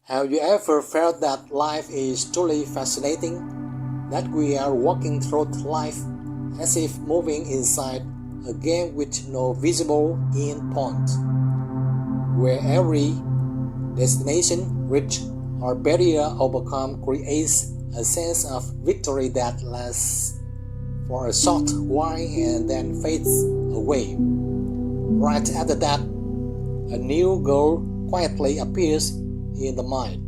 Have you ever felt that life is truly fascinating? That we are walking through life as if moving inside a game with no visible end point, where every destination reached or barrier overcome creates a sense of victory that lasts for a short while and then fades away. Right after that, a new goal quietly appears in the mind,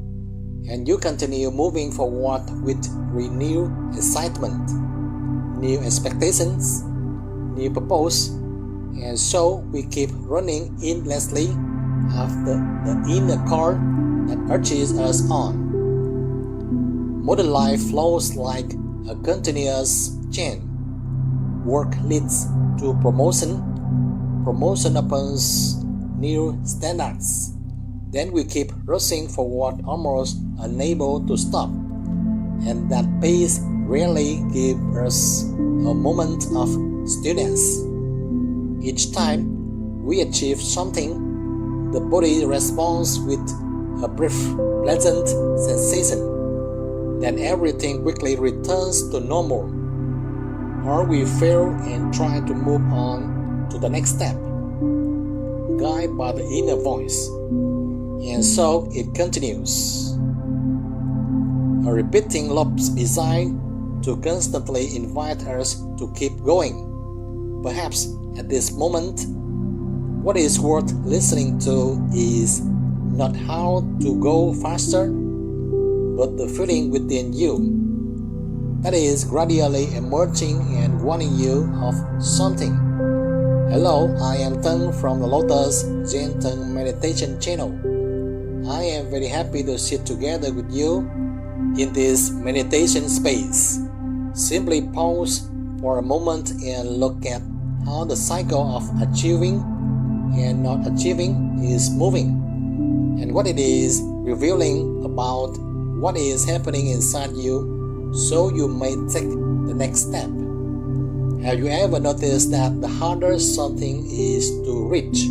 and you continue moving forward with renewed excitement, new expectations, new purpose, and so we keep running endlessly after the inner core that urges us on. Modern life flows like a continuous chain. Work leads to promotion, promotion opens new standards. Then we keep rushing forward almost unable to stop, and that pace rarely gives us a moment of stillness. Each time we achieve something, the body responds with a brief, pleasant sensation. Then everything quickly returns to normal, or we fail and try to move on to the next step, guided by the inner voice. And so it continues. A repeating loop designed to constantly invite us to keep going. Perhaps at this moment, what is worth listening to is not how to go faster, but the feeling within you that is gradually emerging and warning you of something. Hello, I am Tân from the Lotuszentan meditation channel. I am very happy to sit together with you in this meditation space. Simply pause for a moment and look at how the cycle of achieving and not achieving is moving, and what it is revealing about what is happening inside you so you may take the next step. Have you ever noticed that the harder something is to reach,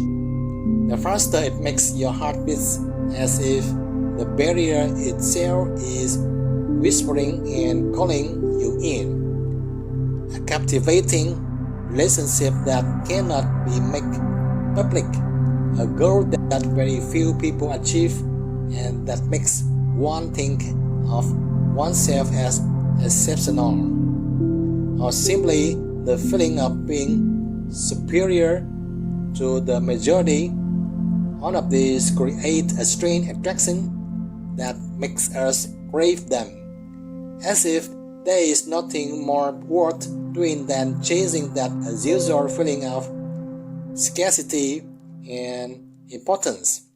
the faster it makes your heart beat, as if the barrier itself is whispering and calling you in? A captivating relationship that cannot be made public, a goal that very few people achieve, and that makes one think of oneself as exceptional, or simply the feeling of being superior to the majority. All of these create a strange attraction that makes us crave them, as if there is nothing more worth doing than chasing that usual feeling of scarcity and importance.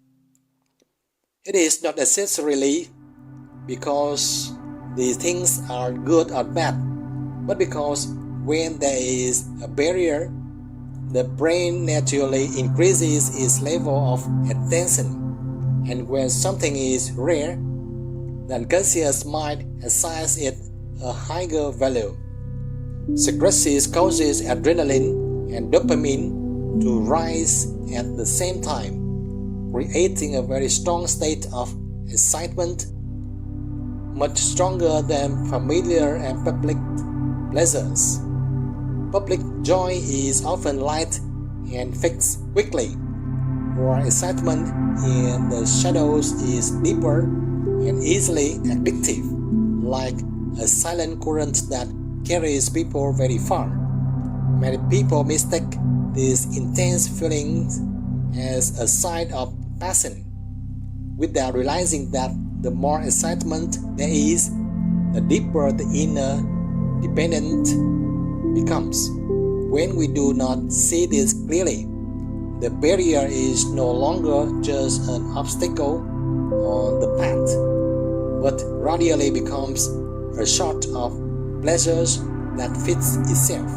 It is not necessarily because these things are good or bad, but because when there is a barrier, the brain naturally increases its level of attention, and when something is rare, the unconscious mind assigns it a higher value. Secrecy causes adrenaline and dopamine to rise at the same time, creating a very strong state of excitement, much stronger than familiar and public pleasures. Public joy is often light and fades quickly, while excitement in the shadows is deeper and easily addictive, like a silent current that carries people very far. Many people mistake these intense feelings as a sign of passion, without realizing that the more excitement there is, the deeper the inner dependence becomes. When we do not see this clearly, the barrier is no longer just an obstacle on the path, but gradually becomes a sort of pleasures that fits itself.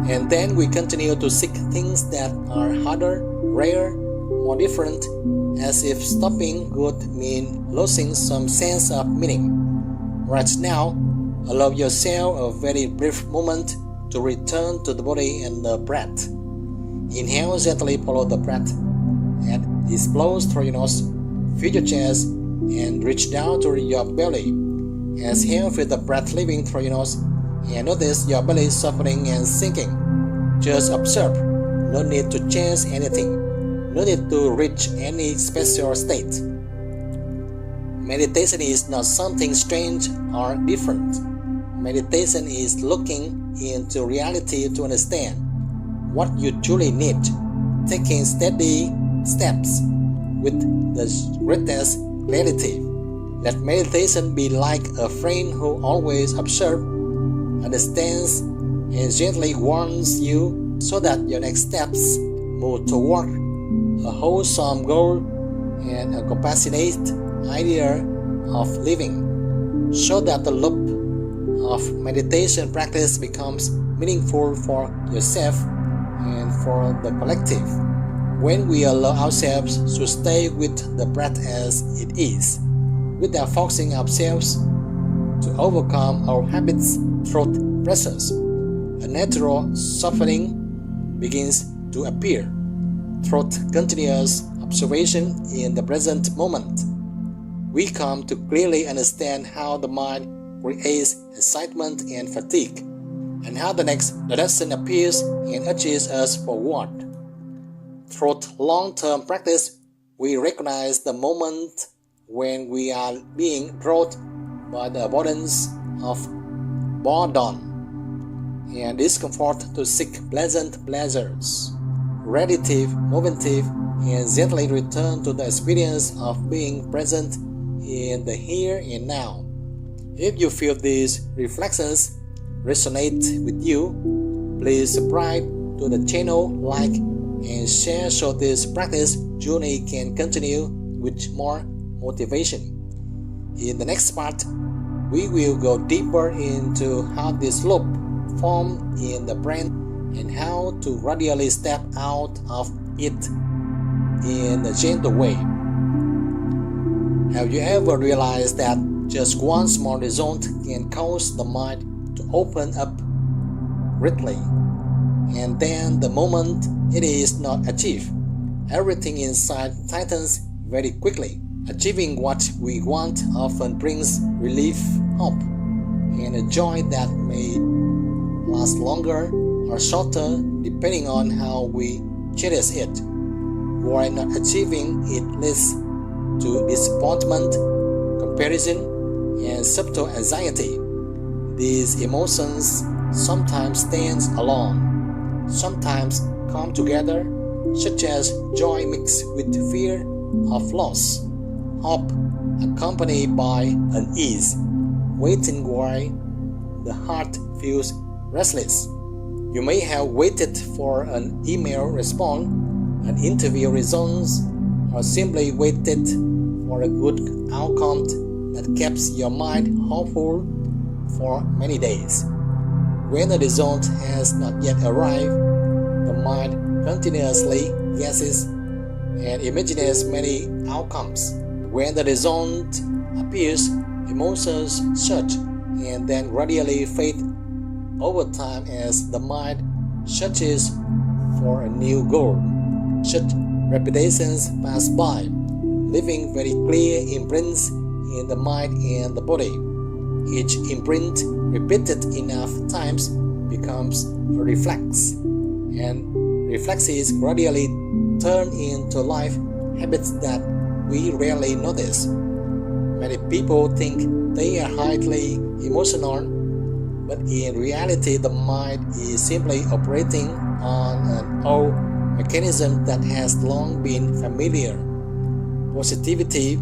And then we continue to seek things that are harder, rarer, more different, as if stopping would mean losing some sense of meaning. Right now, allow yourself a very brief moment to return to the body and the breath. Inhale, gently follow the breath, and it flows through your nose. Feel your chest and reach down to your belly. Exhale with the breath leaving through your nose and notice your belly softening and sinking. Just observe. No need to change anything. No need to reach any special state. Meditation is not something strange or different. Meditation is looking into reality to understand what you truly need, taking steady steps with the greatest clarity. Let meditation be like a friend who always observes, understands, and gently warns you so that your next steps move toward a wholesome goal and a compassionate idea of living, so that the loop of meditation practice becomes meaningful for yourself and for the collective. When we allow ourselves to stay with the breath as it is, without forcing ourselves to overcome our habits through pressures, a natural softening begins to appear through continuous observation in the present moment. We come to clearly understand how the mind creates excitement and fatigue, and how the next direction appears and urges us forward. Through long-term practice, we recognize the moment when we are being brought by the abundance of boredom and discomfort to seek pleasant pleasures, relative, momentary, and gently return to the experience of being present in the here and now. If you feel these reflections resonate with you, please subscribe to the channel, like, and share so this practice journey can continue with more motivation. In the next part, we will go deeper into how this loop forms in the brain and how to gradually step out of it in a gentle way. Have you ever realized that just one small result can cause the mind to open up greatly, and then the moment it is not achieved, everything inside tightens very quickly? Achieving what we want often brings relief, hope, and a joy that may last longer or shorter depending on how we cherish it. While not achieving it leads to disappointment, comparison, and subtle anxiety. These emotions sometimes stand alone, sometimes come together, such as joy mixed with fear of loss, hope accompanied by unease, waiting while the heart feels restless. You may have waited for an email response, an interview results, or simply waited for a good outcome that keeps your mind hopeful for many days. When the result has not yet arrived, the mind continuously guesses and imagines many outcomes. When the result appears, emotions surge and then gradually fade over time as the mind searches for a new goal. Such repetitions pass by, leaving very clear imprints in the mind and the body. Each imprint, repeated enough times, becomes a reflex, and reflexes gradually turn into life habits that we rarely notice. Many people think they are highly emotional, but in reality the mind is simply operating on an old mechanism that has long been familiar. Positivity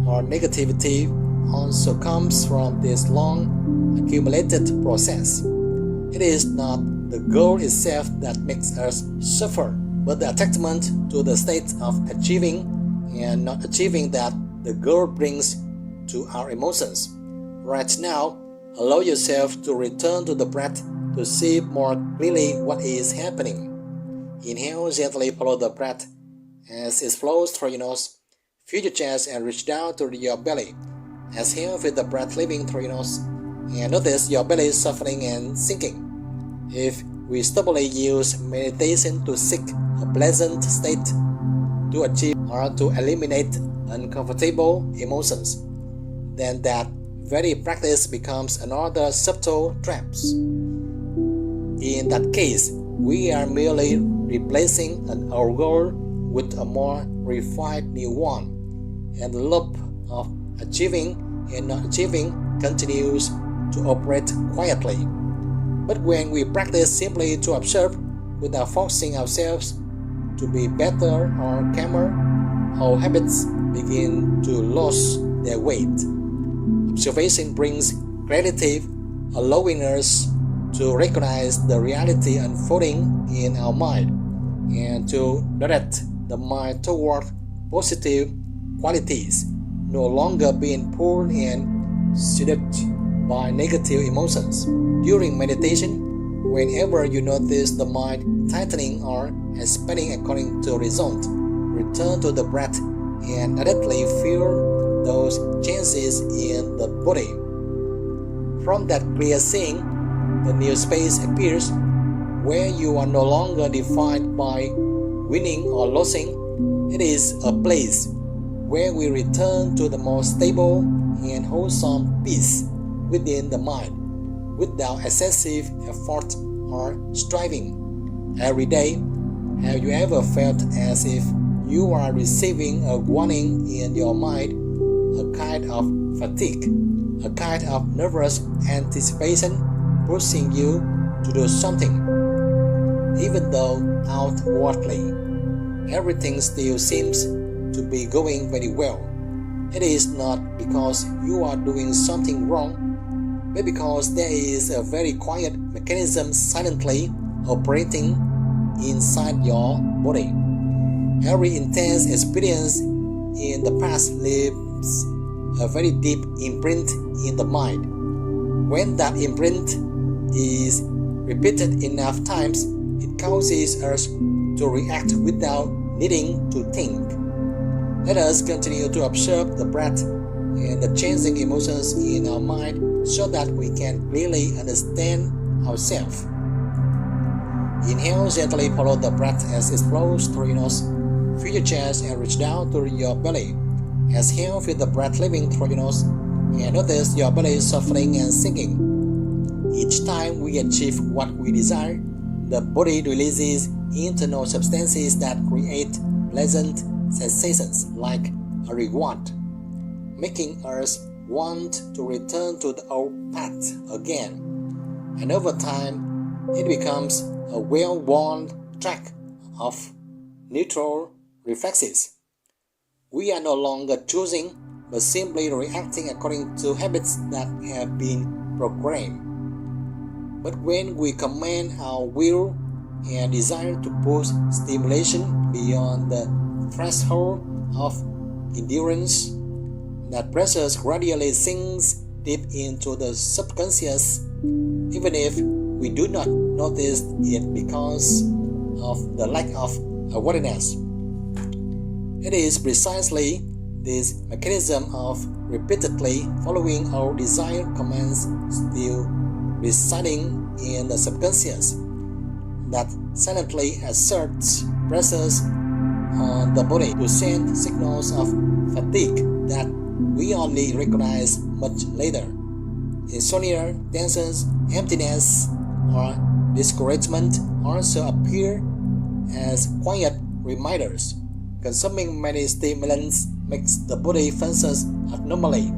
or negativity also comes from this long accumulated process. It is not the goal itself that makes us suffer, but the attachment to the state of achieving and not achieving that the goal brings to our emotions. Right now, allow yourself to return to the breath to see more clearly what is happening. Inhale, gently follow the breath as it flows through your nose. Fill your chest and reach down to your belly. Exhale with the breath leaving through your nose and notice your belly softening and sinking. If we stubbornly use meditation to seek a pleasant state, to achieve or to eliminate uncomfortable emotions, then that very practice becomes another subtle trap. In that case, we are merely replacing our goal with a more refined new one, and the loop of achieving and not achieving continues to operate quietly. But when we practice simply to observe without forcing ourselves to be better or calmer, our habits begin to lose their weight. Observation brings clarity, allowing us to recognize the reality unfolding in our mind and to direct the mind toward positive qualities, no longer being pulled and seduced by negative emotions. During meditation, whenever you notice the mind tightening or expanding according to result, return to the breath and immediately feel those changes in the body. From that clear seeing, the new space appears where you are no longer defined by winning or losing. It is a place where we return to the more stable and wholesome peace within the mind, without excessive effort or striving. Every day, have you ever felt as if you are receiving a warning in your mind, a kind of fatigue, a kind of nervous anticipation pushing you to do something, even though outwardly everything still seems to be going very well? It is not because you are doing something wrong, but because there is a very quiet mechanism silently operating inside your body. Every intense experience in the past leaves a very deep imprint in the mind. When that imprint is repeated enough times, it causes us to react without needing to think. Let us continue to observe the breath and the changing emotions in our mind so that we can clearly understand ourselves. Inhale, gently follow the breath as it flows through your nose. Feel your chest and reach down to your belly. Exhale, feel the breath leaving through your nose and notice your belly softening and sinking. Each time we achieve what we desire, the body releases internal substances that create pleasant sensations like a reward, making us want to return to the old path again. And over time, it becomes a well-worn track of neutral reflexes. We are no longer choosing, but simply reacting according to habits that have been programmed. But when we command our will and desire to push stimulation beyond the threshold of endurance, that pressure gradually sinks deep into the subconscious, even if we do not notice it because of the lack of awareness. It is precisely this mechanism of repeatedly following our desired commands still residing in the subconscious that silently exerts pressures on the body to send signals of fatigue that we only recognize much later. Insomnia, tensions, emptiness, or discouragement also appear as quiet reminders. Consuming many stimulants makes the body function abnormally,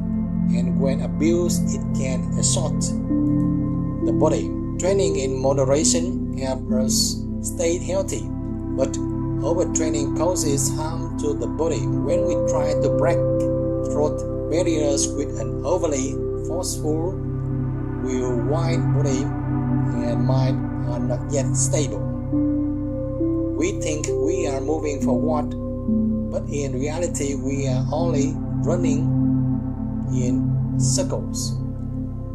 and when abused, it can exhaust the body. Training in moderation helps us stay healthy, but overtraining causes harm to the body. When we try to break through barriers with an overly forceful will, while body and mind are not yet stable. We think we are moving forward, but in reality we are only running in circles.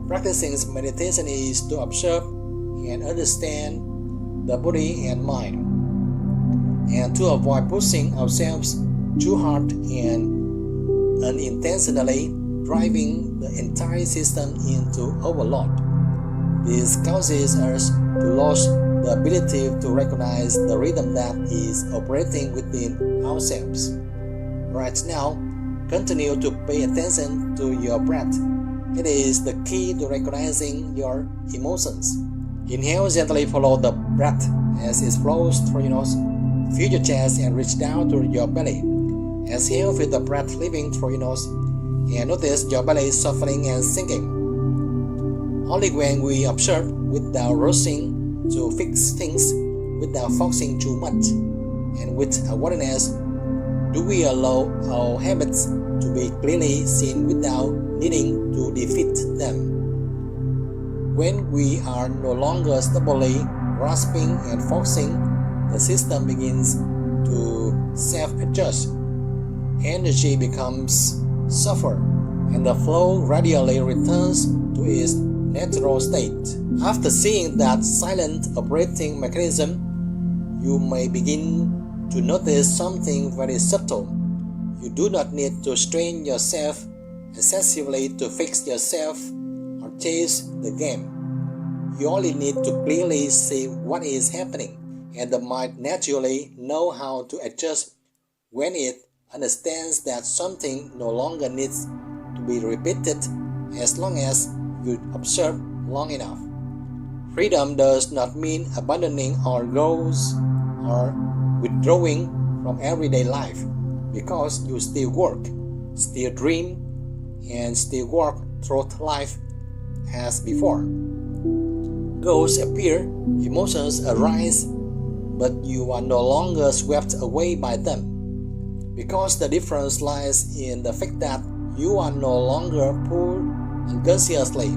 Practicing meditation is to observe and understand the body and mind, and to avoid pushing ourselves too hard and unintentionally driving the entire system into overload. This causes us to lose the ability to recognize the rhythm that is operating within ourselves. Right now, Continue to pay attention to your breath. It is the key to recognizing your emotions. Inhale, gently follow the breath as it flows through your nose. Feel your chest and reach down to your belly. Exhale, feel the breath leaving through your nose and notice your belly softening and sinking. Only when we observe without rushing to fix things, without focusing too much, and with awareness, do we allow our habits to be clearly seen without needing to defeat them. When we are no longer stubbornly grasping and focusing, the system begins to self-adjust. Energy becomes softer, and the flow gradually returns to its natural state. After seeing that silent operating mechanism, you may begin to notice something very subtle. You do not need to strain yourself excessively to fix yourself or chase the game. You only need to clearly see what is happening, and the mind naturally know how to adjust when it understands that something no longer needs to be repeated as long as you observe long enough. Freedom does not mean abandoning our goals or withdrawing from everyday life, because you still work, still dream, and still walk through life as before. Goals appear, emotions arise, but you are no longer swept away by them, because the difference lies in the fact that you are no longer pulled unconsciously.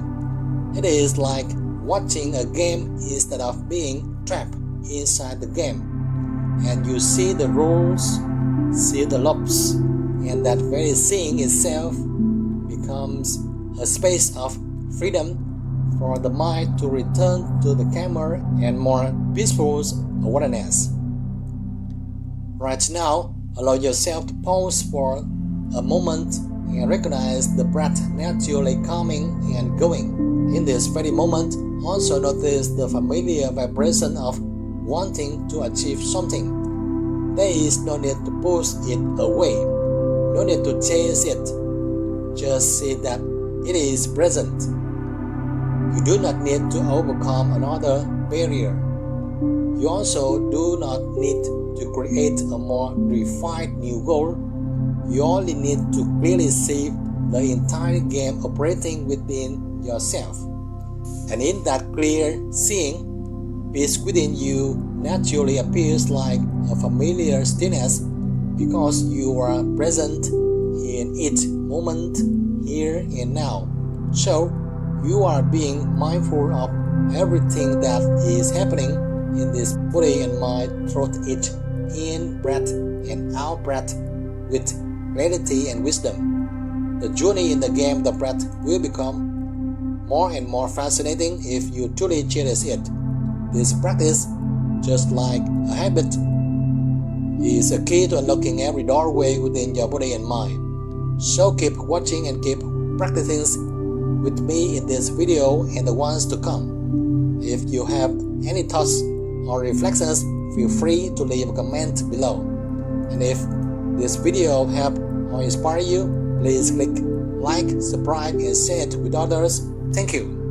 It is like watching a game instead of being trapped inside the game, and you see the rules, see the loops, and that very seeing itself becomes a space of freedom for the mind to return to the camera and more peaceful awareness. Right now, allow yourself to pause for a moment and recognize the breath naturally coming and going. In this very moment, also notice the familiar vibration of wanting to achieve something. There is no need to push it away, no need to chase it. Just see that it is present. You do not need to overcome another barrier. You also do not need to create a more refined new goal. You only need to clearly see the entire game operating within yourself. And in that clear seeing, peace within you naturally appears like a familiar stillness, because you are present in each moment, here and now. So, you are being mindful of everything that is happening in this body and mind through each in-breath and out-breath with clarity and wisdom. The journey in the game, the breath, will become more and more fascinating if you truly cherish it. This practice, just like a habit, is a key to unlocking every doorway within your body and mind. So keep watching and keep practicing with me in this video and the ones to come. If you have any thoughts or reflections, feel free to leave a comment below. And if this video helped or inspire you, please click like, subscribe, and share it with others. Thank you.